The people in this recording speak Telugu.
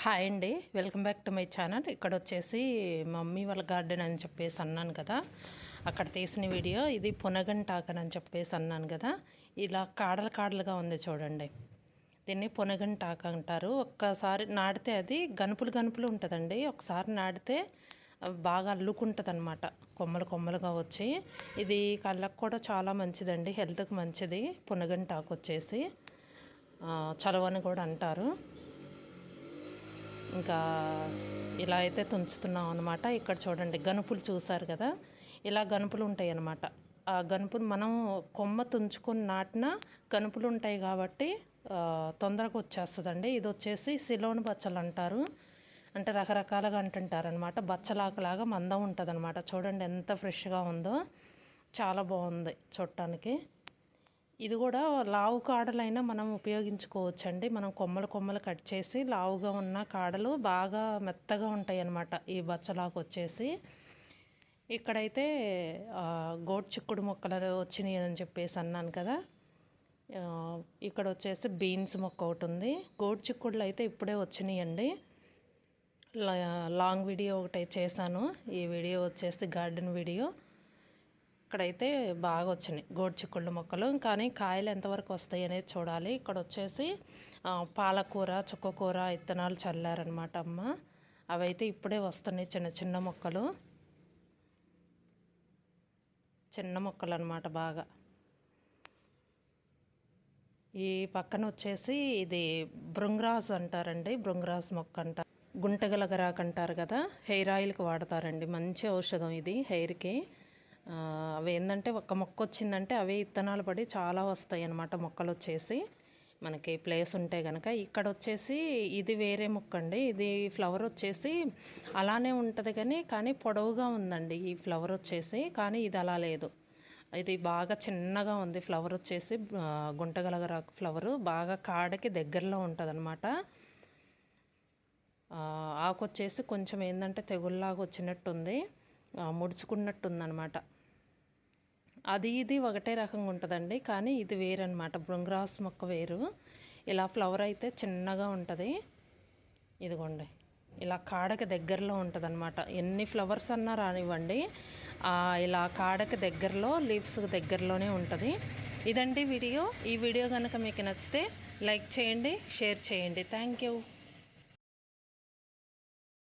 హాయ్ అండి, welcome back to my channel. ఇక్కడ వచ్చేసి మమ్మీ వాళ్ళ గార్డెన్ అని చెప్పేసి అన్నాను కదా, అక్కడ తీసిన వీడియో. ఇది పునగంటాకని అని చెప్పేసి అన్నాను కదా, ఇలా కాడలు కాడలుగా ఉంది చూడండి. దీన్ని పునగంటాక అంటారు. ఒక్కసారి నాటితే అది గనుపులు గనుపులు ఉంటుందండి. ఒకసారి నాటితే బాగా అల్లుకుంటుంది అనమాట, కొమ్మలు కొమ్మలుగా వచ్చి. ఇది కళ్ళకు కూడా చాలా మంచిదండి, హెల్త్కి మంచిది. పునగంటాకు వచ్చేసి చలవని కూడా అంటారు. ఇంకా ఇలా అయితే తుంచుతున్నాం అనమాట. ఇక్కడ చూడండి, గనుపులు చూసారు కదా, ఇలా గనుపులు ఉంటాయి అన్నమాట. ఆ గనుపులు మనం కొమ్మ తుంచుకొని నాటిన గనుపులు ఉంటాయి కాబట్టి తొందరగా వచ్చేస్తుందండి. ఇది వచ్చేసి సిలోని బచ్చలు అంటారు, అంటే రకరకాలుగా అంటుంటారు అనమాట. బచ్చలాకలాగా మందం ఉంటుంది అనమాట. చూడండి ఎంత ఫ్రెష్గా ఉందో, చాలా బాగుంది చూడటానికి. ఇది కూడా లావు కాడలైనా మనం ఉపయోగించుకోవచ్చండి. మనం కొమ్మలు కొమ్మలు కట్ చేసి లావుగా ఉన్న కాడలు బాగా మెత్తగా ఉంటాయి అన్నమాట ఈ బచ్చలాకు వచ్చేసి. ఇక్కడైతే గోడు చిక్కుడు మొక్కలు వచ్చినాయి అని చెప్పేసి అన్నాను కదా. ఇక్కడ వచ్చేసి బీన్స్ మొక్క ఒకటి ఉంది. గోడు చిక్కుడులు అయితే ఇప్పుడే వచ్చినాయండి. లాంగ్ వీడియో ఒకటి చేశాను. ఈ వీడియో వచ్చేసి గార్డెన్ వీడియో. ఇక్కడైతే బాగా వచ్చినాయి గోడు చిక్కుళ్ళ మొక్కలు, కానీ కాయలు ఎంతవరకు వస్తాయి అనేది చూడాలి. ఇక్కడ వచ్చేసి పాలకూర, చుక్కకూర విత్తనాలు చల్లారనమాట అమ్మ. అవైతే ఇప్పుడే వస్తున్నాయి, చిన్న చిన్న మొక్కలు, చిన్న మొక్కలు అనమాట బాగా. ఈ పక్కన వచ్చేసి ఇది భృంగరాజ్ అంటారండి, భృంగరాజ్ మొక్క అంటారు. గుంటగలగరాకు అంటారు కదా, హెయిర్ ఆయిల్కి వాడతారండి. మంచి ఔషధం ఇది హెయిర్కి. అవి ఏంటంటే ఒక్క మొక్క వచ్చిందంటే అవే విత్తనాలు పడి చాలా వస్తాయి అన్నమాట మొక్కలు వచ్చేసి, మనకి ప్లేస్ ఉంటే కనుక. ఇక్కడ వచ్చేసి ఇది వేరే మొక్క అండి. ఇది ఫ్లవర్ వచ్చేసి అలానే ఉంటుంది కానీ పొడవుగా ఉందండి ఈ ఫ్లవర్ వచ్చేసి. కానీ ఇది అలా లేదు, ఇది బాగా చిన్నగా ఉంది ఫ్లవర్ వచ్చేసి. గుంటగలగరాకు ఫ్లవరు బాగా కాడకి దగ్గరలో ఉంటుంది అనమాట. ఆకు వచ్చేసి కొంచెం ఏంటంటే తెగుల్లాగా వచ్చినట్టుంది, ముడుచుకున్నట్టుందనమాట. అది ఇది ఒకటే రకంగా ఉంటుందండి, కానీ ఇది వేరనమాట. భృంగరాజ్ మొక్క వేరు. ఇలా ఫ్లవర్ అయితే చిన్నగా ఉంటుంది. ఇదిగోండి, ఇలా కాడకి దగ్గరలో ఉంటుంది అనమాట. ఎన్ని ఫ్లవర్స్ అన్నా రానివ్వండి, ఇలా కాడకి దగ్గరలో, లీవ్స్కి దగ్గరలోనే ఉంటుంది. ఇదండి వీడియో. ఈ వీడియో కనుక మీకు నచ్చితే లైక్ చేయండి, షేర్ చేయండి. Thank you.